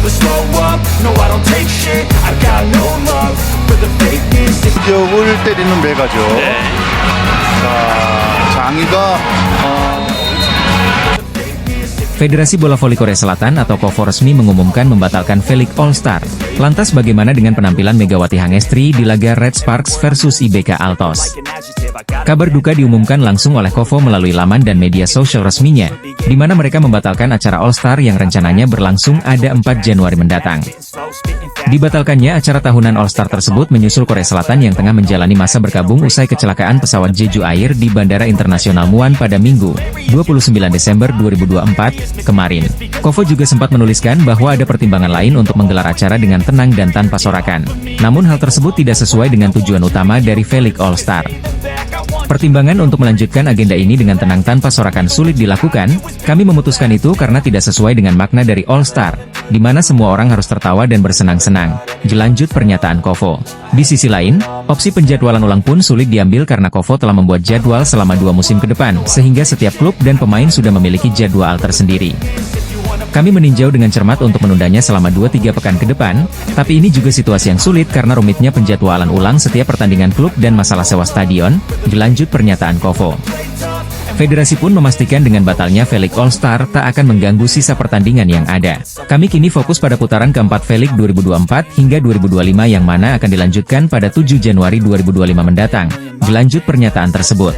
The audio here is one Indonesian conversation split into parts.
never slow up, no I don't take shit, I got no love for the fakeness. 기억을 때리는 메가죠. 자, 장이가 Federasi Bola Voli Korea Selatan atau KOVO resmi mengumumkan membatalkan V-League All-Star. Lantas bagaimana dengan penampilan Megawati Hangestri di laga Red Sparks versus IBK Altos? Kabar duka diumumkan langsung oleh KOVO melalui laman dan media sosial resminya, di mana mereka membatalkan acara All-Star yang rencananya berlangsung ada 4 Januari mendatang. Dibatalkannya acara tahunan All-Star tersebut menyusul Korea Selatan yang tengah menjalani masa berkabung usai kecelakaan pesawat Jeju Air di Bandara Internasional Muan pada Minggu, 29 Desember 2024, kemarin. KOVO juga sempat menuliskan bahwa ada pertimbangan lain untuk menggelar acara dengan tenang dan tanpa sorakan. Namun hal tersebut tidak sesuai dengan tujuan utama dari V-League All-Star. Pertimbangan untuk melanjutkan agenda ini dengan tenang tanpa sorakan sulit dilakukan. Kami memutuskan itu karena tidak sesuai dengan makna dari All-Star, di mana semua orang harus tertawa dan bersenang-senang. Jelanjut pernyataan KOVO. Di sisi lain, opsi penjadwalan ulang pun sulit diambil karena KOVO telah membuat jadwal selama 2 musim ke depan, sehingga setiap klub dan pemain sudah memiliki jadwal tersendiri. Kami meninjau dengan cermat untuk menundanya selama 2-3 pekan ke depan, tapi ini juga situasi yang sulit karena rumitnya penjadwalan ulang setiap pertandingan klub dan masalah sewa stadion, dilanjut pernyataan KOVO. Federasi pun memastikan dengan batalnya V-League All-Star tak akan mengganggu sisa pertandingan yang ada. Kami kini fokus pada putaran keempat V-League 2024 hingga 2025 yang mana akan dilanjutkan pada 7 Januari 2025 mendatang, dilanjut pernyataan tersebut.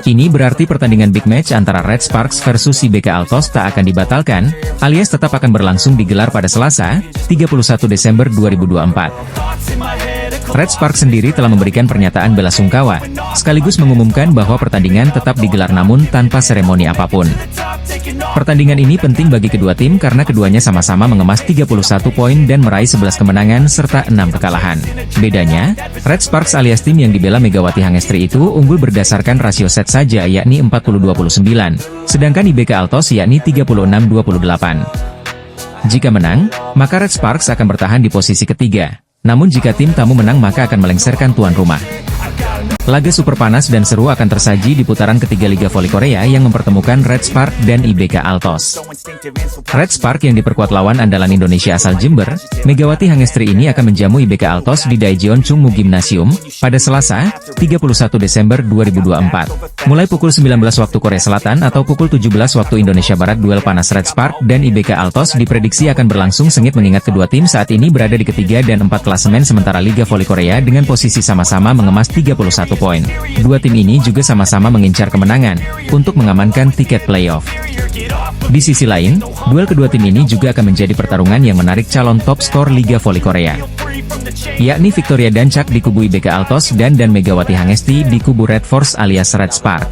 Ini berarti pertandingan big match antara Red Sparks versus IBK Altos tak akan dibatalkan, alias tetap akan berlangsung digelar pada Selasa, 31 Desember 2024. Red Sparks sendiri telah memberikan pernyataan bela sungkawa, sekaligus mengumumkan bahwa pertandingan tetap digelar namun tanpa seremoni apapun. Pertandingan ini penting bagi kedua tim karena keduanya sama-sama mengemas 31 poin dan meraih 11 kemenangan serta 6 kekalahan. Bedanya, Red Sparks alias tim yang dibela Megawati Hangestri itu unggul berdasarkan rasio set saja yakni 40-29, sedangkan IBK Altos yakni 36-28. Jika menang, maka Red Sparks akan bertahan di posisi ketiga. Namun jika tim tamu menang maka akan melengsarkan tuan rumah. Laga super panas dan seru akan tersaji di putaran ketiga Liga Voli Korea yang mempertemukan Red Spark dan IBK Altos. Red Spark yang diperkuat lawan andalan Indonesia asal Jember, Megawati Hangestri ini akan menjamu IBK Altos di Daejeon Chungmu Gymnasium pada Selasa, 31 Desember 2024. Mulai pukul 19 waktu Korea Selatan atau pukul 17 waktu Indonesia Barat, duel panas Red Spark dan IBK Altos diprediksi akan berlangsung sengit mengingat kedua tim saat ini berada di ketiga dan 4 klasemen sementara Liga Voli Korea dengan posisi sama-sama mengemas 31 poin. Dua tim ini juga sama-sama mengincar kemenangan untuk mengamankan tiket playoff. Di sisi lain, duel kedua tim ini juga akan menjadi pertarungan yang menarik calon top skor Liga Voli Korea, yakni Victoria Dancak di kubu IBK Altos dan Megawati Hangestri di kubu Red Force alias Red Spark.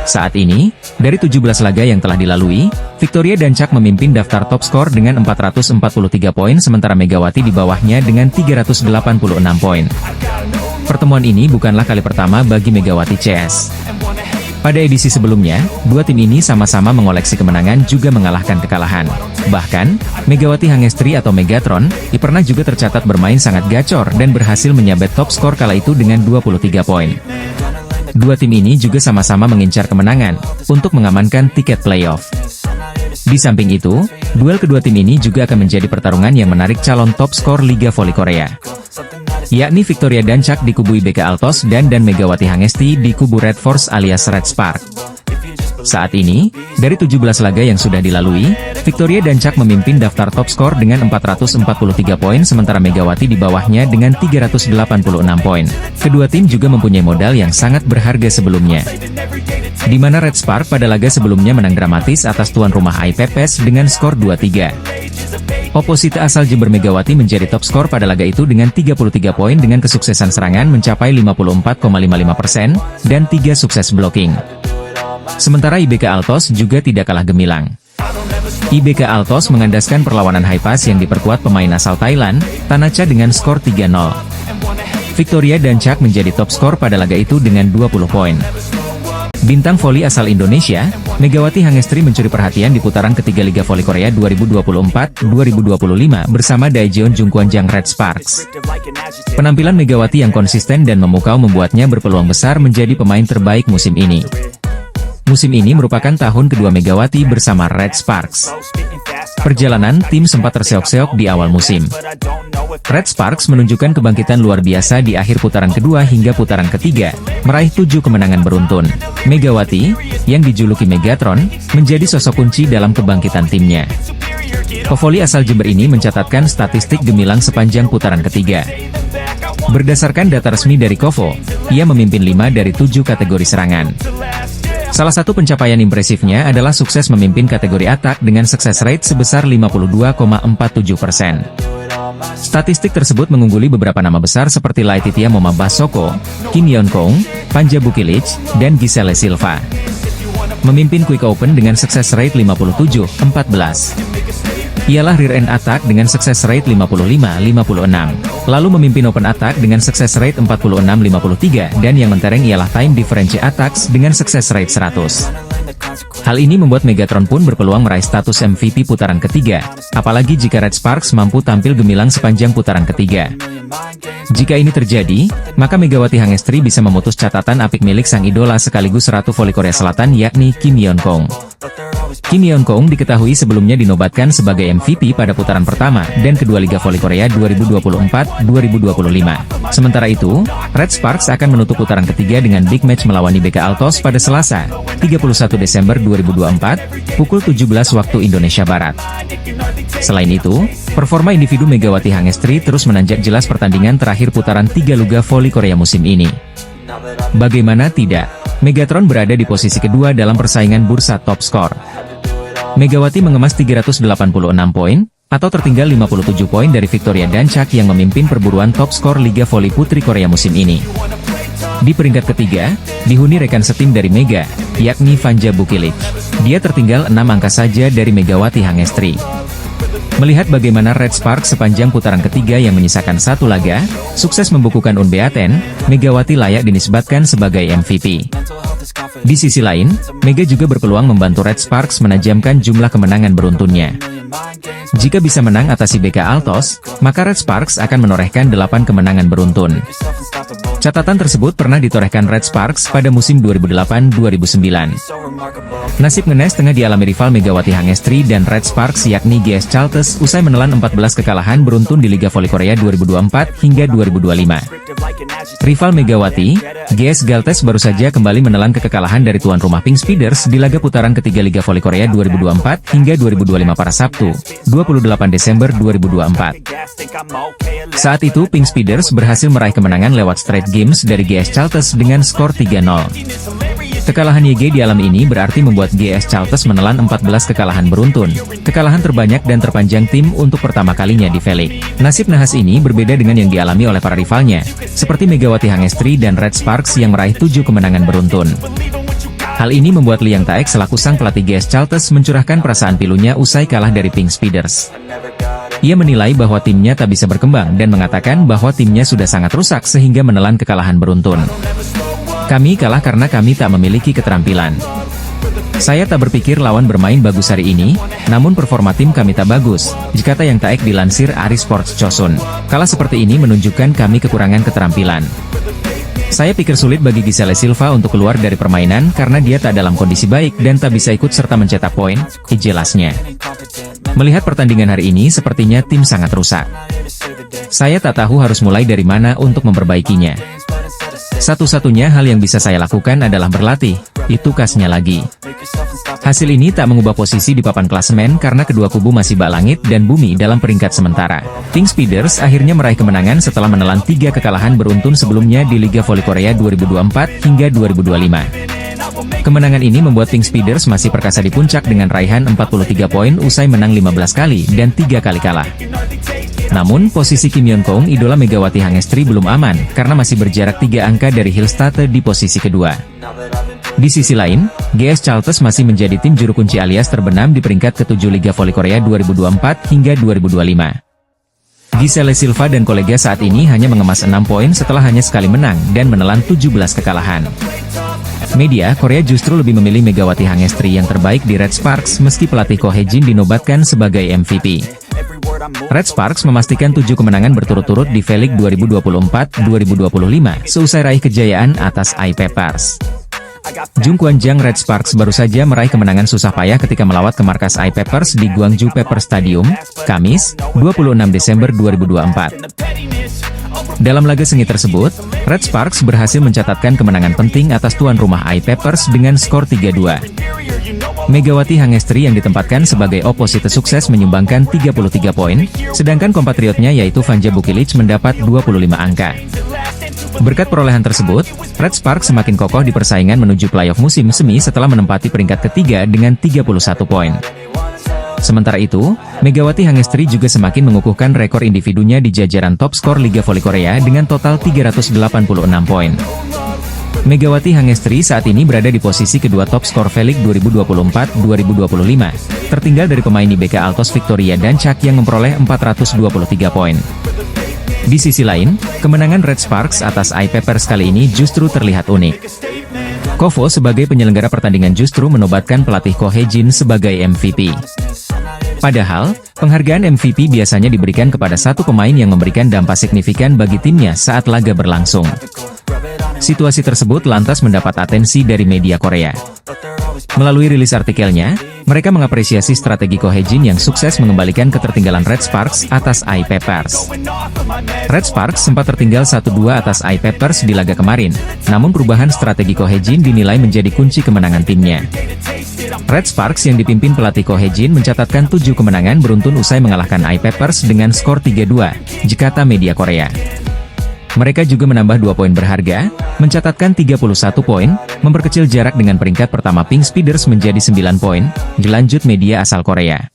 Saat ini, dari 17 laga yang telah dilalui, Victoria Dancak memimpin daftar top skor dengan 443 poin sementara Megawati di bawahnya dengan 386 poin. Pertemuan ini bukanlah kali pertama bagi Megawati CS. Pada edisi sebelumnya, dua tim ini sama-sama mengoleksi kemenangan juga mengalahkan kekalahan. Bahkan, Megawati Hangestri atau Megatron, pernah juga tercatat bermain sangat gacor dan berhasil menyabet top skor kala itu dengan 23 poin. Dua tim ini juga sama-sama mengincar kemenangan untuk mengamankan tiket playoff. Di samping itu, duel kedua tim ini juga akan menjadi pertarungan yang menarik calon top skor Liga Voli Korea, yakni Victoria Dancak di kubu IBK Altos dan Megawati Hangestri di kubu Red Force alias Red Spark. Saat ini, dari 17 laga yang sudah dilalui, Victoria Dancak memimpin daftar top skor dengan 443 poin sementara Megawati di bawahnya dengan 386 poin. Kedua tim juga mempunyai modal yang sangat berharga sebelumnya, di mana Red Spark pada laga sebelumnya menang dramatis atas tuan rumah IPPS dengan skor 2-3. Oposite asal Jember Megawati menjadi top skor pada laga itu dengan 33 poin dengan kesuksesan serangan mencapai 54,55% dan 3 sukses blocking. Sementara IBK Altos juga tidak kalah gemilang. IBK Altos mengandaskan perlawanan high pass yang diperkuat pemain asal Thailand, Tanacha dengan skor 3-0. Victoria Dancak menjadi top skor pada laga itu dengan 20 poin. Bintang voli asal Indonesia, Megawati Hangestri mencuri perhatian di putaran ketiga Liga Voli Korea 2024-2025 bersama Daejeon Jungkwanjang Red Sparks. Penampilan Megawati yang konsisten dan memukau membuatnya berpeluang besar menjadi pemain terbaik musim ini. Musim ini merupakan tahun kedua Megawati bersama Red Sparks. Perjalanan tim sempat terseok-seok di awal musim. Red Sparks menunjukkan kebangkitan luar biasa di akhir putaran kedua hingga putaran ketiga, meraih 7 kemenangan beruntun. Megawati, yang dijuluki Megatron, menjadi sosok kunci dalam kebangkitan timnya. Pevoli asal Jember ini mencatatkan statistik gemilang sepanjang putaran ketiga. Berdasarkan data resmi dari Kovo, ia memimpin 5 dari 7 kategori serangan. Salah satu pencapaian impresifnya adalah sukses memimpin kategori atak dengan sukses rate sebesar 52,47%. Statistik tersebut mengungguli beberapa nama besar seperti Laetitia Moma Basoko, Kim Yeon Kong, Panja Bukilic, dan Giselle Silva. Memimpin Quick Open dengan sukses rate 57,14. Ialah rear end attack dengan sukses rate 55,56. Lalu memimpin open attack dengan sukses rate 46,53 dan yang mentereng ialah time differential attacks dengan sukses rate 100. Hal ini membuat Megatron pun berpeluang meraih status MVP putaran ketiga, apalagi jika Red Sparks mampu tampil gemilang sepanjang putaran ketiga. Jika ini terjadi, maka Megawati Hangestri bisa memutus catatan apik milik sang idola sekaligus Ratu Voli Korea Selatan yakni Kim Yeon Kong. Kim Yeon Kong diketahui sebelumnya dinobatkan sebagai MVP pada putaran pertama dan kedua Liga Voli Korea 2024-2025. Sementara itu, Red Sparks akan menutup putaran ketiga dengan big match melawan IBK Altos pada Selasa, 31 Desember 2024, pukul 17 waktu Indonesia Barat. Selain itu, performa individu Megawati Hangestri terus menanjak jelas pertandingan terakhir putaran 3 Liga Voli Korea musim ini. Bagaimana tidak, Megatron berada di posisi kedua dalam persaingan bursa top skor. Megawati mengemas 386 poin, atau tertinggal 57 poin dari Victoria Dancak yang memimpin perburuan top skor Liga Voli Putri Korea musim ini. Di peringkat ketiga, dihuni rekan setim dari Mega, yakni Panja Bukilic. Dia tertinggal 6 angka saja dari Megawati Hangestri. Melihat bagaimana Red Sparks sepanjang putaran ketiga yang menyisakan satu laga, sukses membukukan unbeaten, Megawati layak dinisbatkan sebagai MVP. Di sisi lain, Mega juga berpeluang membantu Red Sparks menajamkan jumlah kemenangan beruntunnya. Jika bisa menang atasi BK Altos, maka Red Sparks akan menorehkan 8 kemenangan beruntun. Catatan tersebut pernah ditorehkan Red Sparks pada musim 2008-2009. Nasib ngenes tengah dialami rival Megawati Hangestri dan Red Sparks yakni GS Chaltes usai menelan 14 kekalahan beruntun di Liga Voli Korea 2024 hingga 2025. Rival Megawati, GS Galtes baru saja kembali menelan kekalahan dari tuan rumah Pink Speeders di laga putaran ketiga Liga Voli Korea 2024 hingga 2025 pada Sabtu, 28 Desember 2024. Saat itu Pink Speeders berhasil meraih kemenangan lewat straight games dari GS Chaltes dengan skor 3-0. Kekalahan YG di alam ini berarti membuat GS Chaltes menelan 14 kekalahan beruntun, kekalahan terbanyak dan terpanjang tim untuk pertama kalinya di V-League. Nasib nahas ini berbeda dengan yang dialami oleh para rivalnya, seperti Megawati Hangestri dan Red Sparks yang meraih 7 kemenangan beruntun. Hal ini membuat Liang Taek selaku sang pelatih GS Chaltes mencurahkan perasaan pilunya usai kalah dari Pink Speeders. Ia menilai bahwa timnya tak bisa berkembang dan mengatakan bahwa timnya sudah sangat rusak sehingga menelan kekalahan beruntun. Kami kalah karena kami tak memiliki keterampilan. Saya tak berpikir lawan bermain bagus hari ini, namun performa tim kami tak bagus, kata Yang Taek dilansir Ari Sports Chosun. Kalah seperti ini menunjukkan kami kekurangan keterampilan. Saya pikir sulit bagi Giselle Silva untuk keluar dari permainan karena dia tak dalam kondisi baik dan tak bisa ikut serta mencetak poin, jelasnya. Melihat pertandingan hari ini sepertinya tim sangat rusak. Saya tak tahu harus mulai dari mana untuk memperbaikinya. Satu-satunya hal yang bisa saya lakukan adalah berlatih, itu kasnya lagi. Hasil ini tak mengubah posisi di papan klasemen karena kedua kubu masih bak langit dan bumi dalam peringkat sementara. Pink Speeders akhirnya meraih kemenangan setelah menelan 3 kekalahan beruntun sebelumnya di Liga Voli Korea 2024 hingga 2025. Kemenangan ini membuat Pink Speeders masih perkasa di puncak dengan raihan 43 poin usai menang 15 kali dan 3 kali kalah. Namun, posisi Kim Yeon Kong idola Megawati Hangestri belum aman, karena masih berjarak 3 angka dari Hillstate di posisi kedua. Di sisi lain, GS Chaltes masih menjadi tim juru kunci alias terbenam di peringkat ke-7 Liga Voli Korea 2024 hingga 2025. Giselle Silva dan kolega saat ini hanya mengemas 6 poin setelah hanya sekali menang dan menelan 17 kekalahan. Media Korea justru lebih memilih Megawati Hangestri yang terbaik di Red Sparks meski pelatih Ko Hae-jin dinobatkan sebagai MVP. Red Sparks memastikan 7 kemenangan berturut-turut di V-League 2024-2025 seusai raih kejayaan atas IP Pars. Jungkwan Jang Red Sparks baru saja meraih kemenangan susah payah ketika melawat ke markas I-Peppers di Gwangju Pepper Stadium, Kamis, 26 Desember 2024. Dalam laga sengit tersebut, Red Sparks berhasil mencatatkan kemenangan penting atas tuan rumah I-Peppers dengan skor 3-2. Megawati Hangestri yang ditempatkan sebagai oposite sukses menyumbangkan 33 poin, sedangkan kompatriotnya yaitu Vanja Bukilic mendapat 25 angka. Berkat perolehan tersebut, Red Sparks semakin kokoh di persaingan menuju playoff musim semi setelah menempati peringkat ketiga dengan 31 poin. Sementara itu, Megawati Hangestri juga semakin mengukuhkan rekor individunya di jajaran top skor Liga Voli Korea dengan total 386 poin. Megawati Hangestri saat ini berada di posisi kedua top skor V-League 2024-2025, tertinggal dari pemain IBK Altos Victoria dan Chak yang memperoleh 423 poin. Di sisi lain, kemenangan Red Sparks atas I-Peppers kali ini justru terlihat unik. Kovo sebagai penyelenggara pertandingan justru menobatkan pelatih Ko Hye-jin sebagai MVP. Padahal, penghargaan MVP biasanya diberikan kepada satu pemain yang memberikan dampak signifikan bagi timnya saat laga berlangsung. Situasi tersebut lantas mendapat atensi dari media Korea. Melalui rilis artikelnya, mereka mengapresiasi strategi Ko Hye-jin yang sukses mengembalikan ketertinggalan Red Sparks atas I-Peppers. Red Sparks sempat tertinggal 1-2 atas I-Peppers di laga kemarin, namun perubahan strategi Ko Hye-jin dinilai menjadi kunci kemenangan timnya. Red Sparks yang dipimpin pelatih Ko Hye-jin mencatatkan 7 kemenangan beruntun usai mengalahkan I-Peppers dengan skor 3-2, jikata media Korea. Mereka juga menambah 2 poin berharga, mencatatkan 31 poin, memperkecil jarak dengan peringkat pertama Pink Speeders menjadi 9 poin, dilanjut media asal Korea.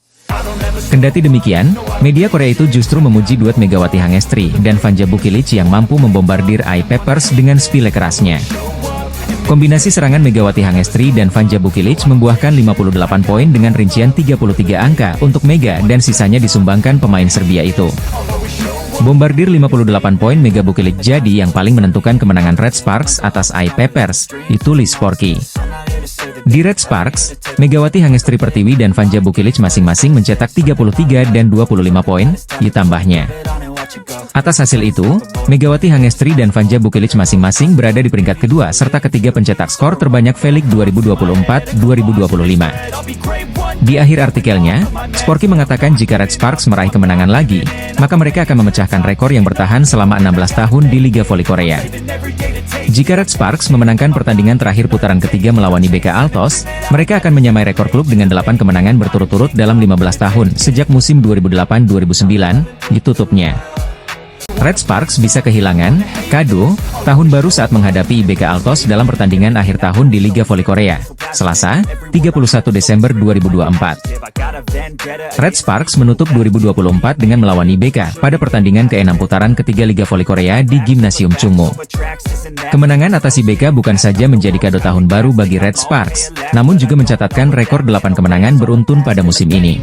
Kendati demikian, media Korea itu justru memuji duet Megawati Hangestri dan Vanja Bukilic yang mampu membombardir I-Peppers dengan spile kerasnya. Kombinasi serangan Megawati Hangestri dan Vanja Bukilic membuahkan 58 poin dengan rincian 33 angka untuk Mega dan sisanya disumbangkan pemain Serbia itu. Bombardir 58 poin Mega Bukilic jadi yang paling menentukan kemenangan Red Sparks atas I-Peppers, ditulis Sporky. Di Red Sparks, Megawati Hangestri Pertiwi dan Vanja Bukilic masing-masing mencetak 33 dan 25 poin, ditambahnya. Atas hasil itu, Megawati Hangestri dan Vanja Bukilic masing-masing berada di peringkat kedua serta ketiga pencetak skor terbanyak V-League 2024-2025. Di akhir artikelnya, Sporky mengatakan jika Red Sparks meraih kemenangan lagi, maka mereka akan memecahkan rekor yang bertahan selama 16 tahun di Liga Voli Korea. Jika Red Sparks memenangkan pertandingan terakhir putaran ketiga melawan IBK Altos, mereka akan menyamai rekor klub dengan 8 kemenangan berturut-turut dalam 15 tahun sejak musim 2008-2009, ditutupnya. Red Sparks bisa kehilangan kado tahun baru saat menghadapi IBK Altos dalam pertandingan akhir tahun di Liga Voli Korea, Selasa, 31 Desember 2024. Red Sparks menutup 2024 dengan melawan IBK pada pertandingan ke-6 putaran ketiga Liga Voli Korea di Gimnasium Chungmu. Kemenangan atas IBK bukan saja menjadi kado tahun baru bagi Red Sparks, namun juga mencatatkan rekor 8 kemenangan beruntun pada musim ini.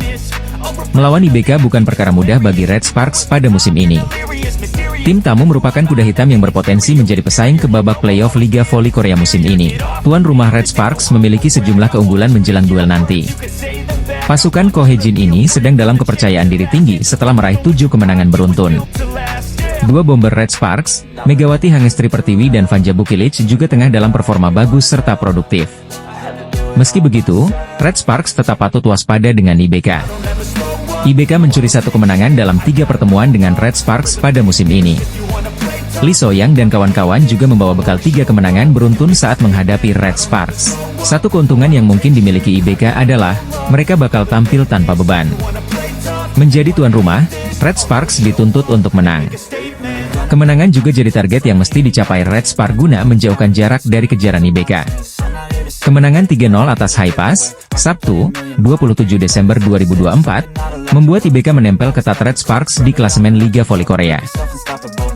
Melawan IBK bukan perkara mudah bagi Red Sparks pada musim ini. Tim tamu merupakan kuda hitam yang berpotensi menjadi pesaing ke babak playoff Liga Voli Korea musim ini. Tuan rumah Red Sparks memiliki sejumlah keunggulan menjelang duel nanti. Pasukan Ko Hye-jin ini sedang dalam kepercayaan diri tinggi setelah meraih 7 kemenangan beruntun. Dua bomber Red Sparks, Megawati Hangestri Pertiwi dan Vanja Bukilic juga tengah dalam performa bagus serta produktif. Meski begitu, Red Sparks tetap patut waspada dengan IBK. IBK mencuri 1 kemenangan dalam 3 pertemuan dengan Red Sparks pada musim ini. Lee So-young dan kawan-kawan juga membawa bekal 3 kemenangan beruntun saat menghadapi Red Sparks. Satu keuntungan yang mungkin dimiliki IBK adalah, mereka bakal tampil tanpa beban. Menjadi tuan rumah, Red Sparks dituntut untuk menang. Kemenangan juga jadi target yang mesti dicapai Red Sparks guna menjauhkan jarak dari kejaran IBK. Kemenangan 3-0 atas Haipas, Sabtu, 27 Desember 2024, membuat IBK menempel ketat Red Sparks di klasemen Liga Voli Korea.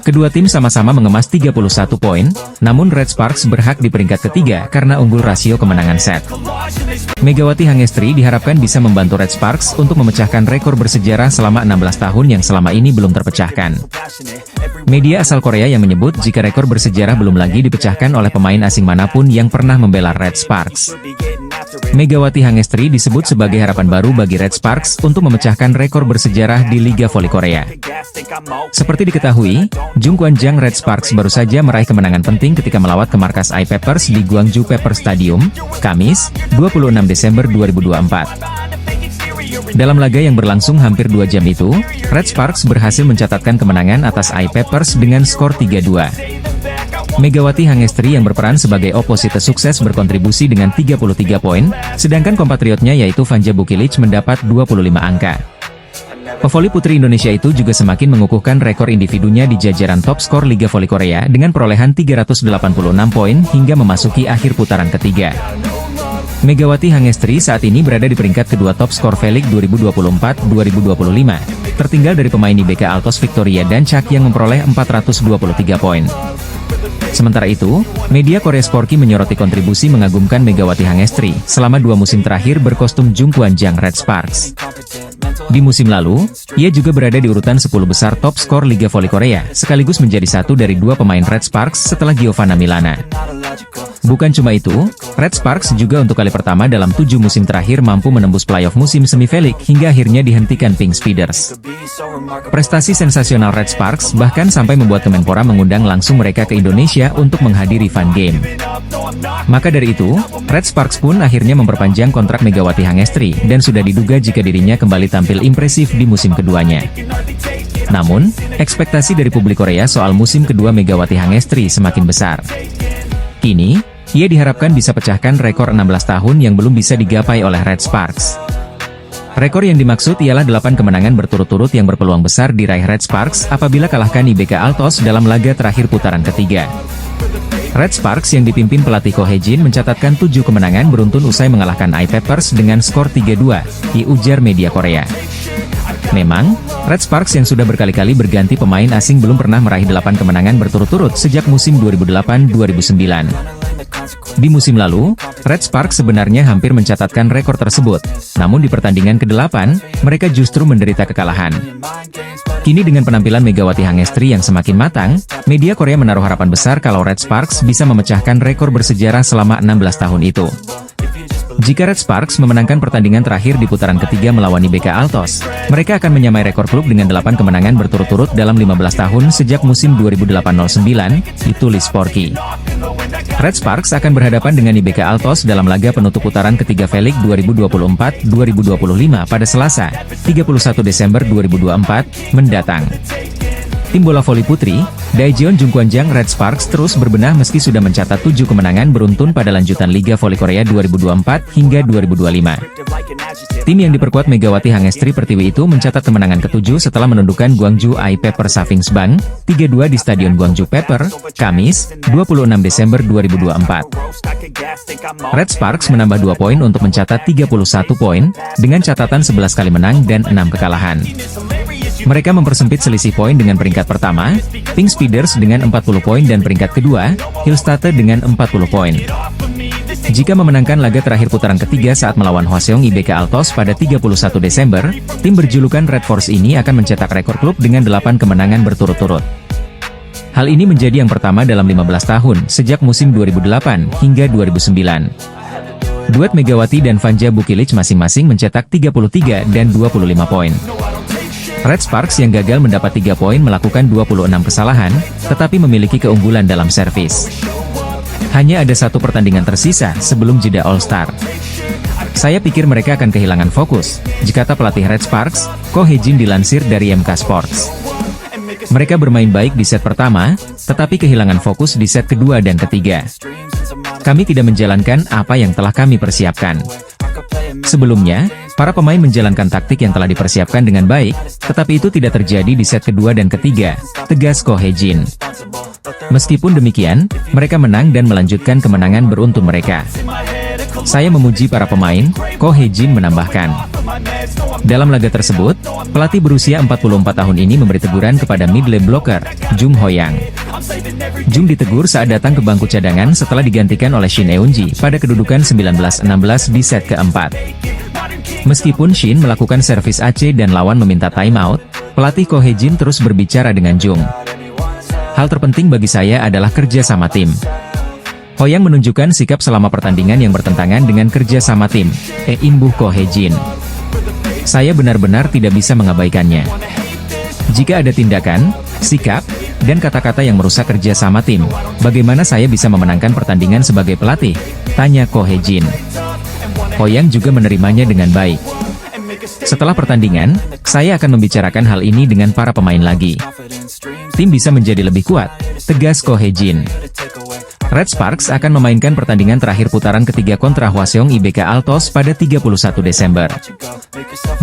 Kedua tim sama-sama mengemas 31 poin, namun Red Sparks berhak di peringkat ketiga karena unggul rasio kemenangan set. Megawati Hangestri diharapkan bisa membantu Red Sparks untuk memecahkan rekor bersejarah selama 16 tahun yang selama ini belum terpecahkan. Media asal Korea yang menyebut jika rekor bersejarah belum lagi dipecahkan oleh pemain asing manapun yang pernah membela Red Sparks. Megawati Hangestri disebut sebagai harapan baru bagi Red Sparks untuk memecahkan rekor bersejarah di Liga Voli Korea. Seperti diketahui, Jung Kwan-jang Red Sparks baru saja meraih kemenangan penting ketika melawat ke markas I-Peppers di Gwangju Pepper Stadium, Kamis, 26 Desember 2024. Dalam laga yang berlangsung hampir 2 jam itu, Red Sparks berhasil mencatatkan kemenangan atas I-Peppers dengan skor 3-2. Megawati Hangestri yang berperan sebagai oposite sukses berkontribusi dengan 33 poin, sedangkan kompatriotnya yaitu Vanja Bukilic mendapat 25 angka. Pevoli putri Indonesia itu juga semakin mengukuhkan rekor individunya di jajaran top skor Liga Voli Korea dengan perolehan 386 poin hingga memasuki akhir putaran ketiga. Megawati Hangestri saat ini berada di peringkat kedua top skor V-League 2024-2025, tertinggal dari pemain IBK Altos Victoria dan Chak yang memperoleh 423 poin. Sementara itu, media Korea Sporki menyoroti kontribusi mengagumkan Megawati Hangestri selama 2 musim terakhir berkostum Jung Kwan-jang Red Sparks. Di musim lalu, ia juga berada di urutan 10 besar top skor Liga Voli Korea, sekaligus menjadi satu dari 2 pemain Red Sparks setelah Giovanna Milana. Bukan cuma itu, Red Sparks juga untuk kali pertama dalam 7 musim terakhir mampu menembus playoff musim semi V-League hingga akhirnya dihentikan Pink Speeders. Prestasi sensasional Red Sparks bahkan sampai membuat Kemenpora mengundang langsung mereka ke Indonesia untuk menghadiri fun game. Maka dari itu, Red Sparks pun akhirnya memperpanjang kontrak Megawati Hangestri dan sudah diduga jika dirinya kembali tampil impresif di musim keduanya. Namun, ekspektasi dari publik Korea soal musim kedua Megawati Hangestri semakin besar. Kini, ia diharapkan bisa pecahkan rekor 16 tahun yang belum bisa digapai oleh Red Sparks. Rekor yang dimaksud ialah 8 kemenangan berturut-turut yang berpeluang besar diraih Red Sparks apabila kalahkan IBK Altos dalam laga terakhir putaran ketiga. Red Sparks yang dipimpin pelatih Ko Hae-jin mencatatkan 7 kemenangan beruntun usai mengalahkan I-Peppers dengan skor 3-2, diujar media Korea. Memang, Red Sparks yang sudah berkali-kali berganti pemain asing belum pernah meraih 8 kemenangan berturut-turut sejak musim 2008-2009. Di musim lalu, Red Sparks sebenarnya hampir mencatatkan rekor tersebut, namun di pertandingan ke-8, mereka justru menderita kekalahan. Kini dengan penampilan Megawati Hangestri yang semakin matang, media Korea menaruh harapan besar kalau Red Sparks bisa memecahkan rekor bersejarah selama 16 tahun itu. Jika Red Sparks memenangkan pertandingan terakhir di putaran ketiga melawan IBK Altos, mereka akan menyamai rekor klub dengan 8 kemenangan berturut-turut dalam 15 tahun sejak musim 2008-09, ditulis Sporky. Red Sparks akan berhadapan dengan IBK Altos dalam laga penutup putaran ketiga V-League 2024-2025 pada Selasa, 31 Desember 2024, mendatang. Tim bola voli putri, Daejeon Jung Kwan-jang Red Sparks terus berbenah meski sudah mencatat 7 kemenangan beruntun pada lanjutan Liga Voli Korea 2024 hingga 2025. Tim yang diperkuat Megawati Hangestri Pertiwi itu mencatat kemenangan ke-7 setelah menundukkan Gwangju I-Pepper Savings Bank, 3-2 di Stadion Gwangju Pepper, Kamis, 26 Desember 2024. Red Sparks menambah 2 poin untuk mencatat 31 poin, dengan catatan 11 kali menang dan 6 kekalahan. Mereka mempersempit selisih poin dengan peringkat pertama, Pink Speeders dengan 40 poin dan peringkat kedua, Hillstatte dengan 40 poin. Jika memenangkan laga terakhir putaran ketiga saat melawan Hwaseong IBK Altos pada 31 Desember, tim berjulukan Red Force ini akan mencetak rekor klub dengan 8 kemenangan berturut-turut. Hal ini menjadi yang pertama dalam 15 tahun sejak musim 2008 hingga 2009. Duet Megawati dan Vanja Bukilic masing-masing mencetak 33 dan 25 poin. Red Sparks yang gagal mendapat 3 poin melakukan 26 kesalahan, tetapi memiliki keunggulan dalam servis. Hanya ada 1 pertandingan tersisa sebelum jeda All-Star. Saya pikir mereka akan kehilangan fokus, jikata pelatih Red Sparks, Ko Hae-jin dilansir dari MK Sports. Mereka bermain baik di set pertama, tetapi kehilangan fokus di set kedua dan ketiga. Kami tidak menjalankan apa yang telah kami persiapkan. Sebelumnya, para pemain menjalankan taktik yang telah dipersiapkan dengan baik, tetapi itu tidak terjadi di set kedua dan ketiga, tegas Ko Hae-jin. Meskipun demikian, mereka menang dan melanjutkan kemenangan beruntun mereka. Saya memuji para pemain, Ko Hae-jin menambahkan. Dalam laga tersebut, pelatih berusia 44 tahun ini memberi teguran kepada mid lane blocker, Jung Ho-yang. Jung ditegur saat datang ke bangku cadangan setelah digantikan oleh Shin Eun-ji pada kedudukan 19-16 di set keempat. Meskipun Shin melakukan servis AC dan lawan meminta timeout, pelatih Ko Hae-jin terus berbicara dengan Jung. Hal terpenting bagi saya adalah kerja sama tim. Hoyang menunjukkan sikap selama pertandingan yang bertentangan dengan kerja sama tim, Imbuh Ko Hye-jin. Saya benar-benar tidak bisa mengabaikannya. Jika ada tindakan, sikap, dan kata-kata yang merusak kerja sama tim, bagaimana saya bisa memenangkan pertandingan sebagai pelatih? Tanya Ko Hye-jin. Hoyang juga menerimanya dengan baik. Setelah pertandingan, saya akan membicarakan hal ini dengan para pemain lagi. Tim bisa menjadi lebih kuat, tegas Ko Hye-jin. Red Sparks akan memainkan pertandingan terakhir putaran ketiga kontra Hwaseong IBK Altos pada 31 Desember.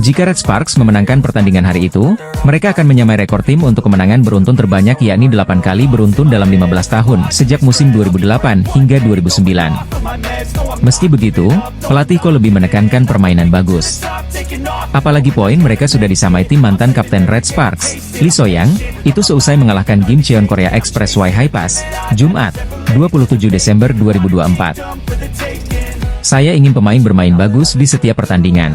Jika Red Sparks memenangkan pertandingan hari itu, mereka akan menyamai rekor tim untuk kemenangan beruntun terbanyak yakni 8 kali beruntun dalam 15 tahun sejak musim 2008 hingga 2009. Meski begitu, pelatih Ko lebih menekankan permainan bagus. Apalagi poin mereka sudah disamai tim mantan kapten Red Sparks, Lee So-young, itu seusai mengalahkan Kim Cheon Korea Expressway High Pass, Jumat, 27 Desember 2024. Saya ingin pemain bermain bagus di setiap pertandingan.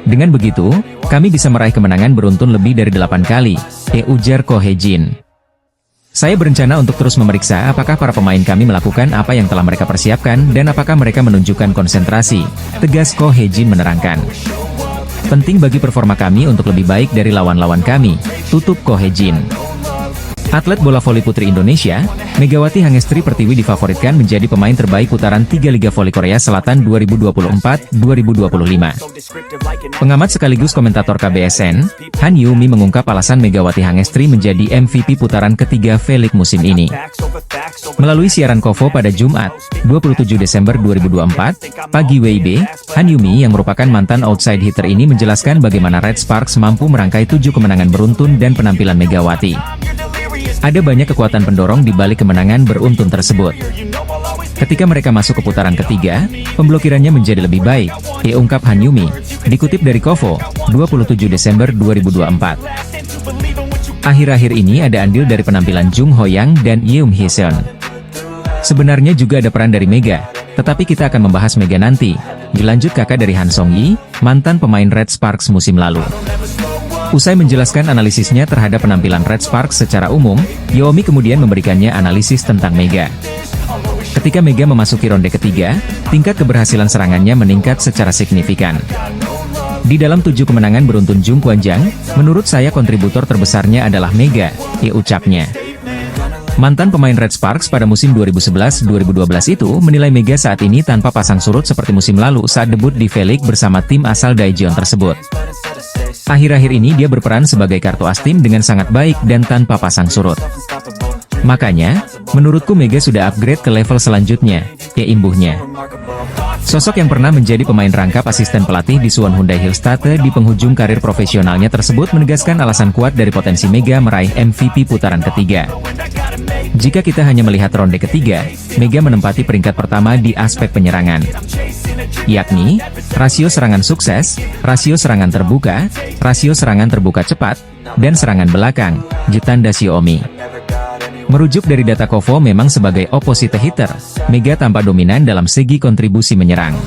Dengan begitu, kami bisa meraih kemenangan beruntun lebih dari 8 kali, ujar Ko Hye-jin. Saya berencana untuk terus memeriksa apakah para pemain kami melakukan apa yang telah mereka persiapkan dan apakah mereka menunjukkan konsentrasi, tegas Ko Hye-jin menerangkan. Penting bagi performa kami untuk lebih baik dari lawan-lawan kami, tutup Ko Hye-jin. Atlet bola voli putri Indonesia, Megawati Hangestri Pertiwi difavoritkan menjadi pemain terbaik putaran 3 Liga Voli Korea Selatan 2024-2025. Pengamat sekaligus komentator KBSN, Han Yumi mengungkap alasan Megawati Hangestri menjadi MVP putaran ketiga V-League musim ini. Melalui siaran KOFO pada Jumat, 27 Desember 2024, pagi WIB, Han Yumi yang merupakan mantan outside hitter ini menjelaskan bagaimana Red Sparks mampu merangkai 7 kemenangan beruntun dan penampilan Megawati. Ada banyak kekuatan pendorong di balik kemenangan beruntun tersebut. Ketika mereka masuk ke putaran ketiga, pemblokirannya menjadi lebih baik, ungkap Han Yumi, dikutip dari KOFO, 27 Desember 2024. Akhir-akhir ini ada andil dari penampilan Jung Ho-yang dan Yeum Hee-seon. Sebenarnya juga ada peran dari Mega, tetapi kita akan membahas Mega nanti, dilanjut kakak dari Han Song-yi, mantan pemain Red Sparks musim lalu. Usai menjelaskan analisisnya terhadap penampilan Red Sparks secara umum, Yeomi kemudian memberikannya analisis tentang Mega. Ketika Mega memasuki ronde ketiga, tingkat keberhasilan serangannya meningkat secara signifikan. Di dalam 7 kemenangan beruntun Jung Kwanjang, menurut saya kontributor terbesarnya adalah Mega, ucapnya. Mantan pemain Red Sparks pada musim 2011-2012 itu menilai Mega saat ini tanpa pasang surut seperti musim lalu saat debut di V-League bersama tim asal Daejeon tersebut. Akhir-akhir ini dia berperan sebagai kartu as tim dengan sangat baik dan tanpa pasang surut. Makanya, menurutku Mega sudah upgrade ke level selanjutnya, imbuhnya. Sosok yang pernah menjadi pemain rangkap asisten pelatih di Suwon Hyundai Hillstate di penghujung karir profesionalnya tersebut menegaskan alasan kuat dari potensi Mega meraih MVP putaran ketiga. Jika kita hanya melihat ronde ketiga, Mega menempati peringkat pertama di aspek penyerangan, yakni rasio serangan sukses, rasio serangan terbuka cepat, dan serangan belakang, jetanda Xiaomi. Merujuk dari data KOFO memang sebagai opposite hitter, Mega tampak dominan dalam segi kontribusi menyerang.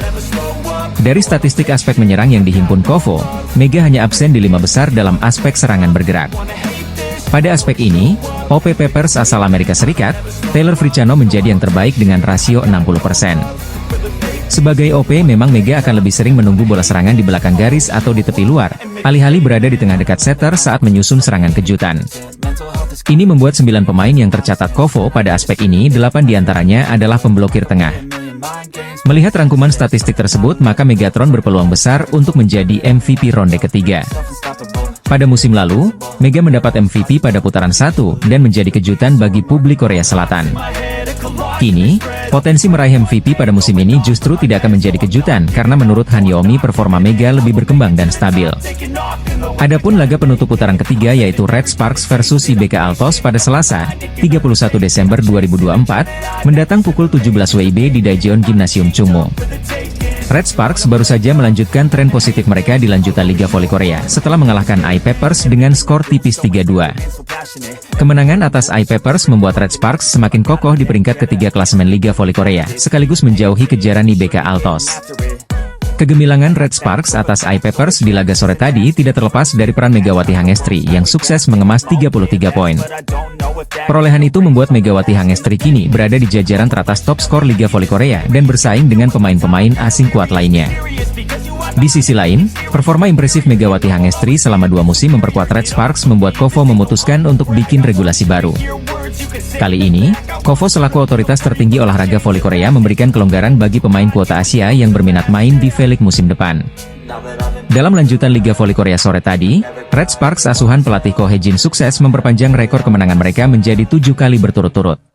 Dari statistik aspek menyerang yang dihimpun KOFO, Mega hanya absen di 5 besar dalam aspek serangan bergerak. Pada aspek ini, OP Peppers asal Amerika Serikat, Taylor Fricano menjadi yang terbaik dengan rasio 60%. Sebagai OP memang Mega akan lebih sering menunggu bola serangan di belakang garis atau di tepi luar, alih-alih berada di tengah dekat setter saat menyusun serangan kejutan. Ini membuat 9 pemain yang tercatat KOFO pada aspek ini 8 diantaranya adalah pemblokir tengah. Melihat rangkuman statistik tersebut maka Megatron berpeluang besar untuk menjadi MVP ronde ketiga. Pada musim lalu, Mega mendapat MVP pada putaran 1 dan menjadi kejutan bagi publik Korea Selatan. Kini, potensi meraih MVP pada musim ini justru tidak akan menjadi kejutan karena menurut Han Yomi performa Mega lebih berkembang dan stabil. Adapun laga penutup putaran ketiga yaitu Red Sparks versus IBK Altos pada Selasa, 31 Desember 2024, mendatang pukul 17 WIB di Daejeon Gymnasium Chungmo. Red Sparks baru saja melanjutkan tren positif mereka di lanjutan Liga Voli Korea setelah mengalahkan Eye Peppers dengan skor tipis 3-2. Kemenangan atas Eye Peppers membuat Red Sparks semakin kokoh di peringkat ketiga klasemen Liga Voli Korea, sekaligus menjauhi kejaran IBK Altos. Kegemilangan Red Sparks atas Eye Peppers di laga sore tadi tidak terlepas dari peran Megawati Hangestri yang sukses mengemas 33 poin. Perolehan itu membuat Megawati Hangestri kini berada di jajaran teratas top skor Liga Voli Korea dan bersaing dengan pemain-pemain asing kuat lainnya. Di sisi lain, performa impresif Megawati Hangestri selama 2 musim memperkuat Red Sparks membuat KOFO memutuskan untuk bikin regulasi baru. Kali ini, KOFO selaku otoritas tertinggi olahraga voli Korea memberikan kelonggaran bagi pemain kuota Asia yang berminat main di V-League musim depan. Dalam lanjutan Liga Voli Korea sore tadi, Red Sparks asuhan pelatih Ko Hye-jin sukses memperpanjang rekor kemenangan mereka menjadi 7 kali berturut-turut.